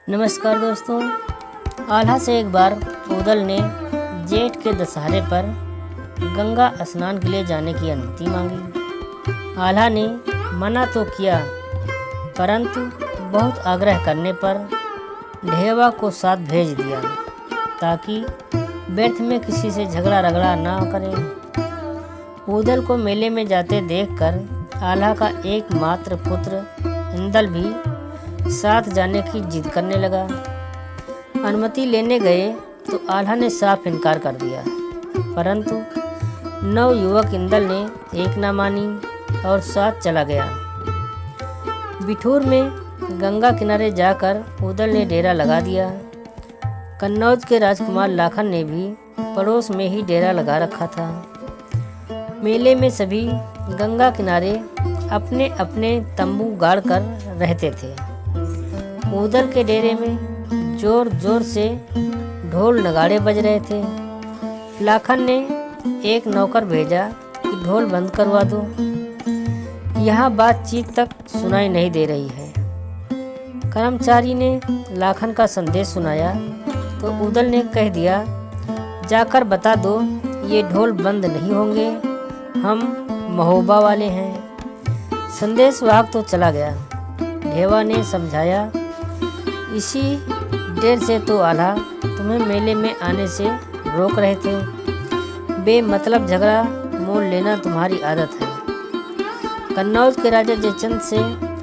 नमस्कार दोस्तों। आल्हा से एक बार ऊदल ने जेठ के दशहरे पर गंगा स्नान के लिए जाने की अनुमति मांगी। आल्हा ने मना तो किया, परंतु बहुत आग्रह करने पर ढेवा को साथ भेज दिया ताकि व्यर्थ में किसी से झगड़ा रगड़ा ना करे। ऊदल को मेले में जाते देखकर आल्हा का एकमात्र पुत्र इंदल भी साथ जाने की जिद करने लगा। अनुमति लेने गए तो आल्हा ने साफ इनकार कर दिया, परंतु नवयुवक इंदल ने एक ना मानी और साथ चला गया। बिठूर में गंगा किनारे जाकर ऊदल ने डेरा लगा दिया। कन्नौज के राजकुमार लाखन ने भी पड़ोस में ही डेरा लगा रखा था। मेले में सभी गंगा किनारे अपने अपने तंबू गाड़ कर रहते थे। ऊदल के डेरे में जोर जोर से ढोल नगाड़े बज रहे थे। लाखन ने एक नौकर भेजा कि ढोल बंद करवा दो, यहाँ बातचीत तक सुनाई नहीं दे रही है। कर्मचारी ने लाखन का संदेश सुनाया तो ऊदल ने कह दिया, जाकर बता दो ये ढोल बंद नहीं होंगे, हम महोबा वाले हैं। संदेश वाहक तो चला गया। ढेवा ने समझाया, इसी डेर से तो आल्हा तुम्हें मेले में आने से रोक रहे थे। बेमतलब झगड़ा मोल लेना तुम्हारी आदत है। कन्नौज के राजा जयचंद से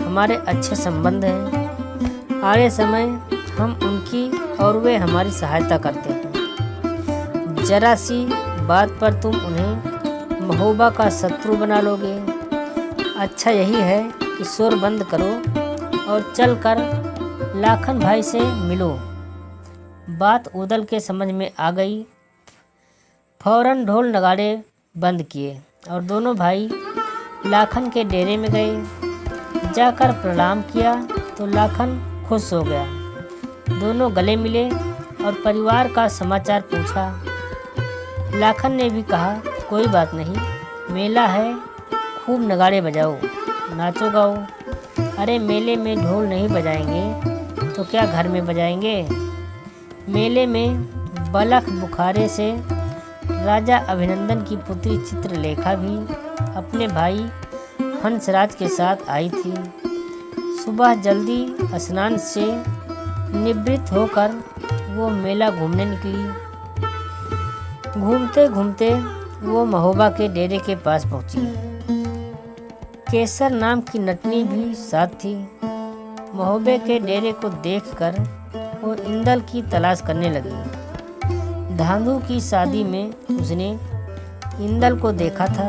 हमारे अच्छे संबंध हैं। आगे समय हम उनकी और वे हमारी सहायता करते हैं। जरा सी बात पर तुम उन्हें महोबा का शत्रु बना लोगे। अच्छा यही है कि शोर बंद करो और चलकर लाखन भाई से मिलो। बात ऊदल के समझ में आ गई। फौरन ढोल नगाड़े बंद किए और दोनों भाई लाखन के डेरे में गए। जाकर प्रणाम किया तो लाखन खुश हो गया। दोनों गले मिले और परिवार का समाचार पूछा। लाखन ने भी कहा, कोई बात नहीं, मेला है, खूब नगाड़े बजाओ, नाचो गाओ। अरे मेले में ढोल नहीं बजाएंगे तो क्या घर में बजाएंगे। मेले में बलख बुखारे से राजा अभिनंदन की पुत्री चित्रलेखा भी अपने भाई हंसराज के साथ आई थी। सुबह जल्दी स्नान से निवृत्त होकर वो मेला घूमने निकली। घूमते घूमते वो महोबा के डेरे के पास पहुंची। केसर नाम की नटनी भी साथ थी। महोबे के डेरे को देखकर वो इंदल की तलाश करने लगी। धांधू की शादी में उसने इंदल को देखा था।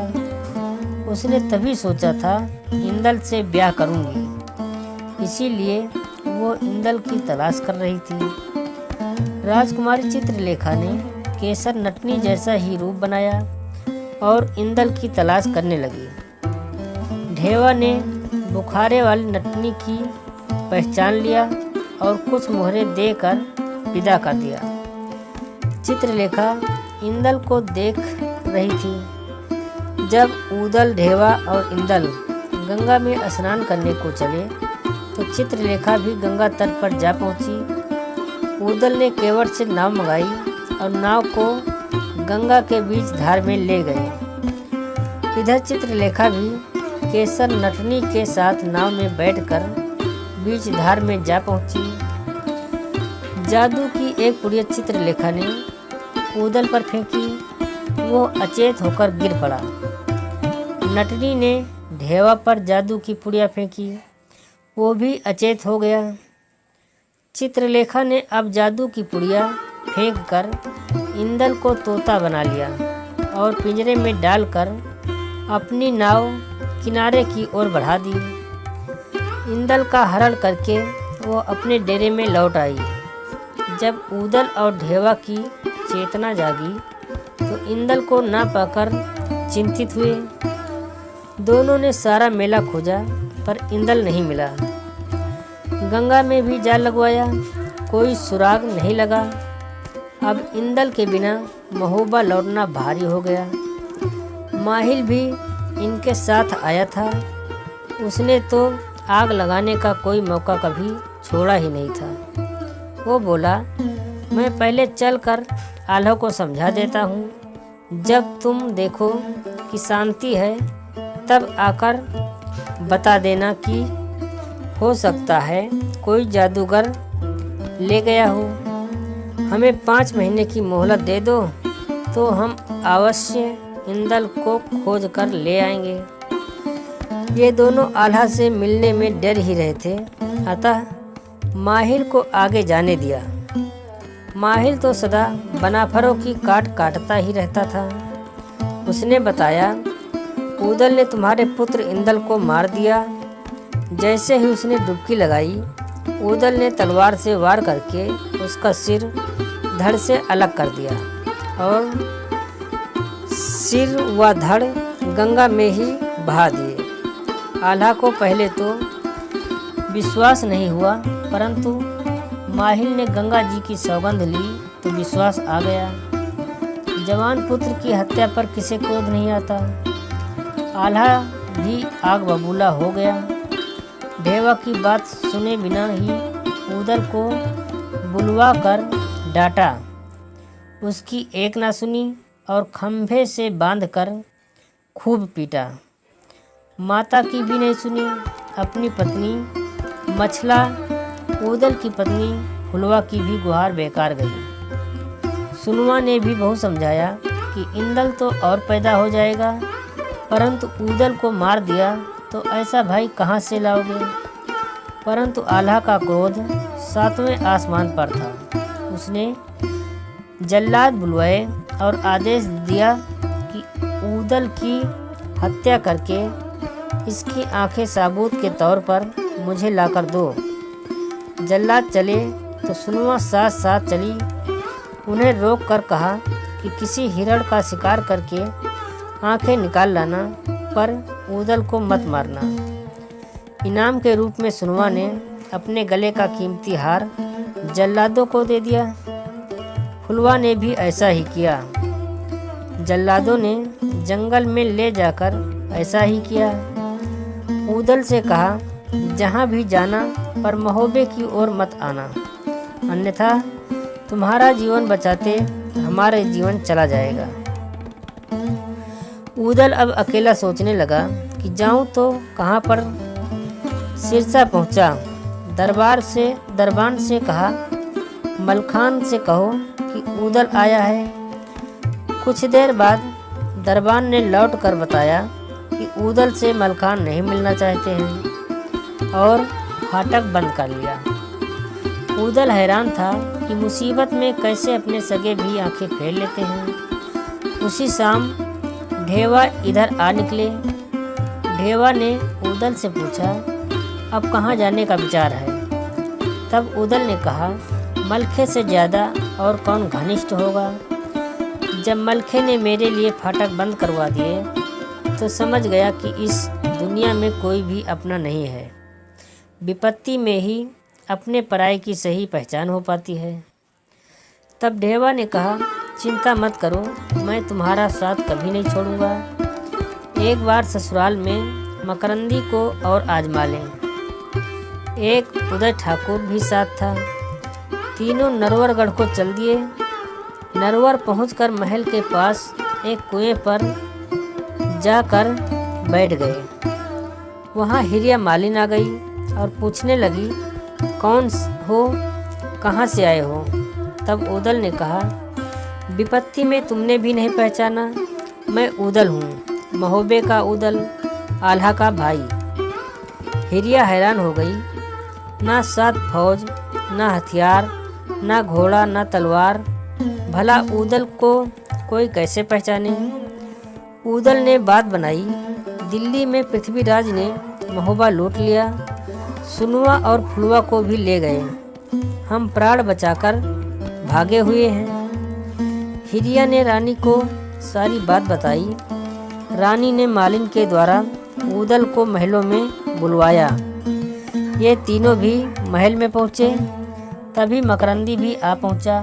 उसने तभी सोचा था इंदल से ब्याह करूंगी, इसीलिए वो इंदल की तलाश कर रही थी। राजकुमारी चित्रलेखा ने केसर नटनी जैसा ही रूप बनाया और इंदल की तलाश करने लगी। ढेवा ने बुखारे वाली नटनी की पहचान लिया और कुछ मोहरे देकर विदा कर दिया। चित्रलेखा इंदल को देख रही थी। जब ऊदल, ढेवा और इंदल गंगा में स्नान करने को चले तो चित्रलेखा भी गंगा तट पर जा पहुंची। ऊदल ने केवट से नाव मंगाई और नाव को गंगा के बीच धार में ले गए। इधर चित्रलेखा भी केसर नटनी के साथ नाव में बैठकर बीच धार में जा पहुंची। जादू की एक पुड़िया चित्रलेखा ने ऊदल पर फेंकी। वो अचेत होकर गिर पड़ा। नटनी ने ढेवा पर जादू की पुड़िया फेंकी। वो भी अचेत हो गया। चित्रलेखा ने अब जादू की पुड़िया फेंककर इंदल को तोता बना लिया और पिंजरे में डालकर अपनी नाव किनारे की ओर बढ़ा दी। इंदल का हरण करके वो अपने डेरे में लौट आई। जब ऊदल और ढेवा की चेतना जागी तो इंदल को ना पाकर चिंतित हुए। दोनों ने सारा मेला खोजा पर इंदल नहीं मिला। गंगा में भी जाल लगवाया, कोई सुराग नहीं लगा। अब इंदल के बिना महोबा लौटना भारी हो गया। माहिल भी इनके साथ आया था। उसने तो आग लगाने का कोई मौका कभी छोड़ा ही नहीं था। वो बोला, मैं पहले चल कर आल्हा को समझा देता हूँ। जब तुम देखो कि शांति है तब आकर बता देना कि हो सकता है कोई जादूगर ले गया हो। हमें 5 महीने की मोहलत दे दो तो हम अवश्य इंदल को खोज कर ले आएंगे। ये दोनों आल्हा से मिलने में डर ही रहे थे, अतः माहिल को आगे जाने दिया। माहिल तो सदा बनाफरों की काट काटता ही रहता था। उसने बताया, ऊदल ने तुम्हारे पुत्र इंदल को मार दिया। जैसे ही उसने डुबकी लगाई, ऊदल ने तलवार से वार करके उसका सिर धड़ से अलग कर दिया और सिर व धड़ गंगा में ही बहा दिए। आल्हा को पहले तो विश्वास नहीं हुआ, परंतु माहिल ने गंगा जी की सौगंध ली तो विश्वास आ गया। जवान पुत्र की हत्या पर किसे क्रोध नहीं आता। आल्हा भी आग बबूला हो गया। ढेवा की बात सुने बिना ही ऊदल को बुलवा कर डांटा। उसकी एक ना सुनी और खंभे से बांधकर खूब पीटा। माता की भी नहीं सुनी। अपनी पत्नी मछला ऊदल की पत्नी फुलवा की भी गुहार बेकार गई। सुनवा ने भी बहुत समझाया कि इंदल तो और पैदा हो जाएगा, परंतु ऊदल को मार दिया तो ऐसा भाई कहाँ से लाओगे। परंतु आल्हा का क्रोध 7वें आसमान पर था। उसने जल्लाद बुलवाए और आदेश दिया कि ऊदल की हत्या करके इसकी आंखें साबूत के तौर पर मुझे लाकर दो। जल्लाद चले तो सुनवा साथ साथ चली। उन्हें रोक कर कहा कि किसी हिरण का शिकार करके आंखें निकाल लाना, पर ऊदल को मत मारना। इनाम के रूप में सुनवा ने अपने गले का कीमती हार जल्लादों को दे दिया। फुलवा ने भी ऐसा ही किया। जल्लादों ने जंगल में ले जाकर ऐसा ही किया। ऊदल से कहा, जहाँ भी जाना पर महोबे की ओर मत आना, अन्यथा तुम्हारा जीवन बचाते हमारा जीवन चला जाएगा। ऊदल अब अकेला सोचने लगा कि जाऊं तो कहाँ पर। सिरसा पहुंचा। दरबान से कहा, मलखान से कहो कि ऊदल आया है। कुछ देर बाद दरबान ने लौट कर बताया कि ऊदल से मलखान नहीं मिलना चाहते हैं और फाटक बंद कर लिया। ऊदल हैरान था कि मुसीबत में कैसे अपने सगे भी आंखें फेर लेते हैं। उसी शाम ढेवा इधर आ निकले। ढेवा ने ऊदल से पूछा, अब कहाँ जाने का विचार है। तब ऊदल ने कहा, मलखे से ज़्यादा और कौन घनिष्ठ होगा। जब मलखे ने मेरे लिए फाटक बंद करवा दिए तो समझ गया कि इस दुनिया में कोई भी अपना नहीं है। विपत्ति में ही अपने पराये की सही पहचान हो पाती है। तब ढेवा ने कहा, चिंता मत करो, मैं तुम्हारा साथ कभी नहीं छोड़ूंगा। एक बार ससुराल में मकरंदी को और आजमा लें। एक उदय ठाकुर भी साथ था। तीनों नरवरगढ़ को चल दिए। नरवर पहुंचकर महल के पास एक कुएं पर जाकर बैठ गए। वहां हिरिया मालिन आ गई और पूछने लगी, कौन हो, कहाँ से आए हो। तब ऊदल ने कहा, विपत्ति में तुमने भी नहीं पहचाना, मैं ऊदल हूँ, महोबे का ऊदल, आल्हा का भाई। हिरिया हैरान हो गई। ना साथ फौज, ना हथियार, ना घोड़ा, ना तलवार, भला ऊदल को कोई कैसे पहचाने। ऊदल ने बात बनाई, दिल्ली में पृथ्वीराज ने महोबा लूट लिया, सुनवा और फुलवा को भी ले गए, हम प्राण बचाकर भागे हुए हैं। हिरिया ने रानी को सारी बात बताई। रानी ने मालिन के द्वारा ऊदल को महलों में बुलवाया। ये तीनों भी महल में पहुँचे। तभी मकरंदी भी आ पहुँचा।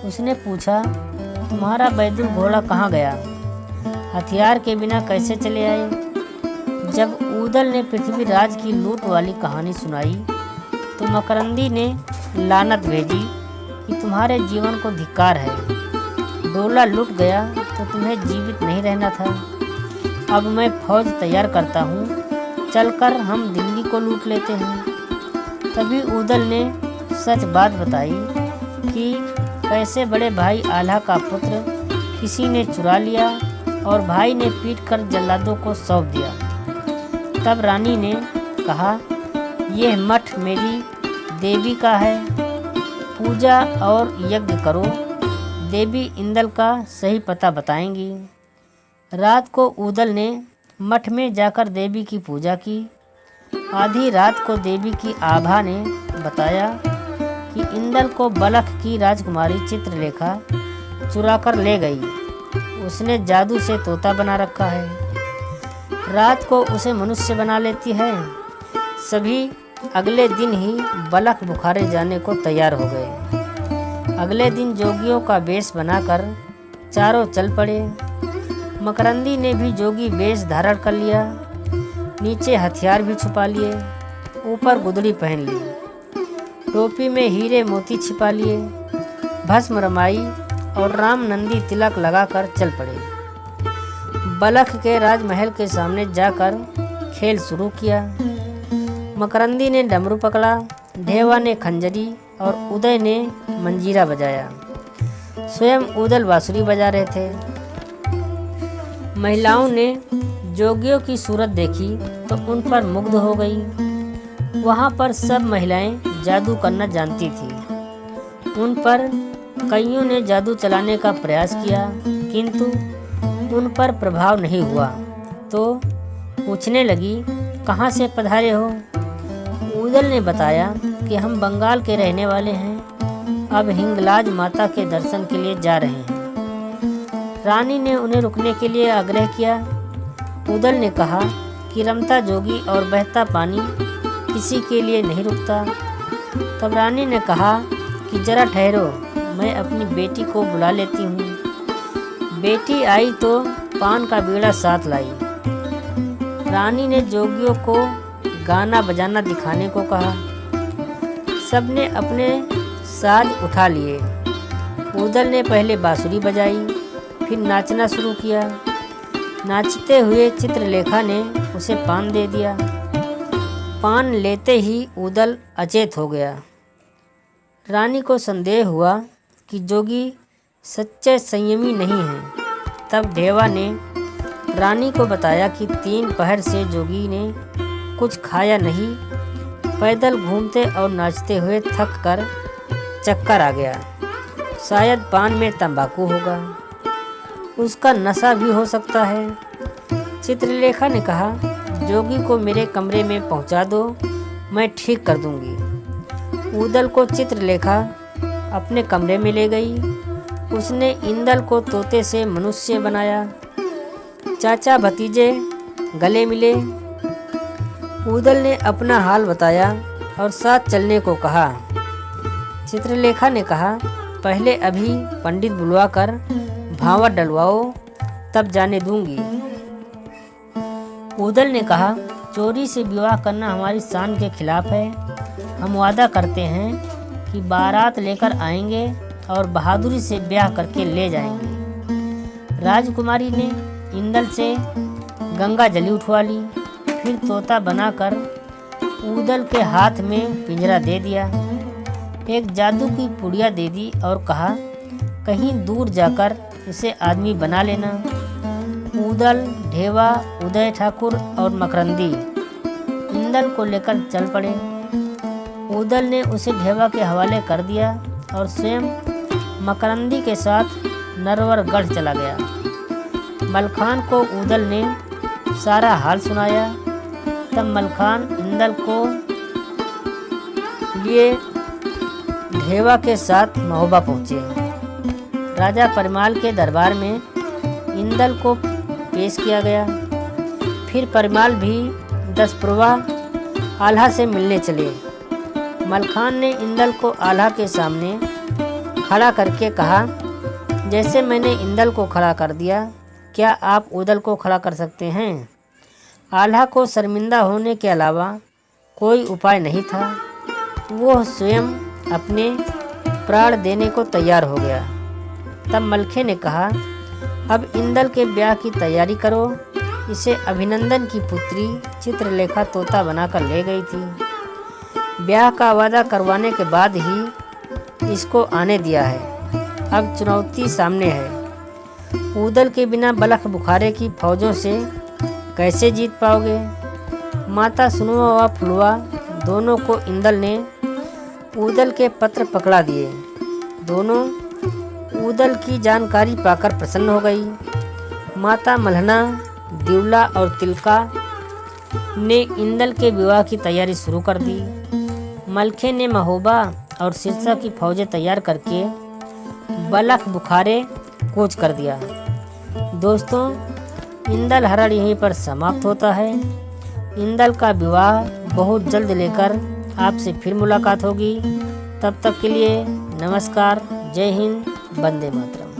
उसने पूछा, तुम्हारा बैदुल घोड़ा कहाँ गया, हथियार के बिना कैसे चले आए। जब ऊदल ने पृथ्वीराज की लूट वाली कहानी सुनाई तो मकरंदी ने लानत भेजी कि तुम्हारे जीवन को धिक्कार है। डोला लुट गया तो तुम्हें जीवित नहीं रहना था। अब मैं फौज तैयार करता हूँ, चलकर हम दिल्ली को लूट लेते हैं। तभी ऊदल ने सच बात बताई कि कैसे बड़े भाई आल्हा का पुत्र किसी ने चुरा लिया और भाई ने पीटकर जल्लादों को सौंप दिया। तब रानी ने कहा, यह मठ मेरी देवी का है, पूजा और यज्ञ करो, देवी इंदल का सही पता बताएंगी। रात को ऊदल ने मठ में जाकर देवी की पूजा की। आधी रात को देवी की आभा ने बताया कि इंदल को बलख की राजकुमारी चित्रलेखा चुरा कर ले गई। उसने जादू से तोता बना रखा है, रात को उसे मनुष्य बना लेती है। सभी अगले दिन ही बलख बुखारे जाने को तैयार हो गए। अगले दिन जोगियों का वेश बनाकर चारों चल पड़े। मकरंदी ने भी जोगी वेश धारण कर लिया, नीचे हथियार भी छुपा लिए, ऊपर गुदड़ी पहन ली, टोपी में हीरे मोती छिपा लिए, भस्म रमाई और राम नंदी तिलक लगाकर चल पड़े। बलख के राजमहल के सामने जाकर खेल शुरू किया। मकरंदी ने डमरू पकड़ा, ढेवा ने खंजरी और उदय ने मंजीरा बजाया। स्वयं ऊदल बांसुरी बजा रहे थे। महिलाओं ने जोगियों की सूरत देखी तो उन पर मुग्ध हो गई। वहाँ पर सब महिलाएं जादू करना जानती थी। उन पर कईयों ने जादू चलाने का प्रयास किया, किंतु उन पर प्रभाव नहीं हुआ। तो पूछने लगी, कहाँ से पधारे हो? ऊदल ने बताया कि हम बंगाल के रहने वाले हैं, अब हिंगलाज माता के दर्शन के लिए जा रहे हैं। रानी ने उन्हें रुकने के लिए आग्रह किया। ऊदल ने कहा कि रमता जोगी और बहता पानी किसी के लिए नहीं रुकता। तब रानी ने कहा कि जरा ठहरो, मैं अपनी बेटी को बुला लेती हूँ। बेटी आई तो पान का बीड़ा साथ लाई। रानी ने जोगियों को गाना बजाना दिखाने को कहा। सबने अपने साज उठा लिए। ऊदल ने पहले बांसुरी बजाई, फिर नाचना शुरू किया। नाचते हुए चित्रलेखा ने उसे पान दे दिया। पान लेते ही ऊदल अचेत हो गया। रानी को संदेह हुआ कि जोगी सच्चे संयमी नहीं हैं। तब ढेवा ने रानी को बताया कि 3 पहर से जोगी ने कुछ खाया नहीं, पैदल घूमते और नाचते हुए थक कर चक्कर आ गया। शायद पान में तंबाकू होगा, उसका नशा भी हो सकता है। चित्रलेखा ने कहा, जोगी को मेरे कमरे में पहुंचा दो, मैं ठीक कर दूंगी। ऊदल को चित्रलेखा अपने कमरे में ले गई। उसने इंदल को तोते से मनुष्य बनाया। चाचा भतीजे गले मिले। ऊदल ने अपना हाल बताया और साथ चलने को कहा। चित्रलेखा ने कहा, पहले अभी पंडित बुलवाकर भावा डलवाओ, तब जाने दूंगी। ऊदल ने कहा, चोरी से विवाह करना हमारी शान के खिलाफ है। हम वादा करते हैं कि बारात लेकर आएंगे और बहादुरी से ब्याह करके ले जाएंगे। राजकुमारी ने इंदल से गंगा जली उठवा ली, फिर तोता बनाकर ऊदल के हाथ में पिंजरा दे दिया। एक जादू की पुड़िया दे दी और कहा, कहीं दूर जाकर इसे आदमी बना लेना। ऊदल, ढेवा, उदय ठाकुर और मकरंदी इंदल को लेकर चल पड़े। ऊदल ने उसे ढेवा के हवाले कर दिया और स्वयं मकरंदी के साथ नरवरगढ़ चला गया। मलखान को ऊदल ने सारा हाल सुनाया। तब मलखान इंदल को लिए ढेवा के साथ महोबा पहुँचे। राजा परिमाल के दरबार में इंदल को पेश किया गया। फिर परिमाल भी 10 पुरवा आल्हा से मिलने चले। मलखान ने इंदल को आल्हा के सामने खड़ा करके कहा, जैसे मैंने इंदल को खड़ा कर दिया, क्या आप ऊदल को खड़ा कर सकते हैं? आल्हा को शर्मिंदा होने के अलावा कोई उपाय नहीं था। वो स्वयं अपने प्राण देने को तैयार हो गया। तब मलखे ने कहा, अब इंदल के ब्याह की तैयारी करो। इसे अभिनंदन की पुत्री चित्रलेखा तोता बनाकर ले गई थी। ब्याह का वादा करवाने के बाद ही इसको आने दिया है। अब चुनौती सामने है। ऊदल के बिना बलख बुखारे की फौजों से कैसे जीत पाओगे? माता सुनुआ व फुलवा दोनों को इंदल ने ऊदल के पत्र पकड़ा दिए। दोनों ऊदल की जानकारी पाकर प्रसन्न हो गई। माता मल्हना, दिवला और तिलका ने इंदल के विवाह की तैयारी शुरू कर दी। मलखे ने महोबा और सिरसा की फौजें तैयार करके बलख बुखारे कूच कर दिया। दोस्तों, इंदल हरण यहीं पर समाप्त होता है। इंदल का विवाह बहुत जल्द लेकर आपसे फिर मुलाकात होगी। तब तक के लिए नमस्कार, जय हिंद, वंदे मातरम।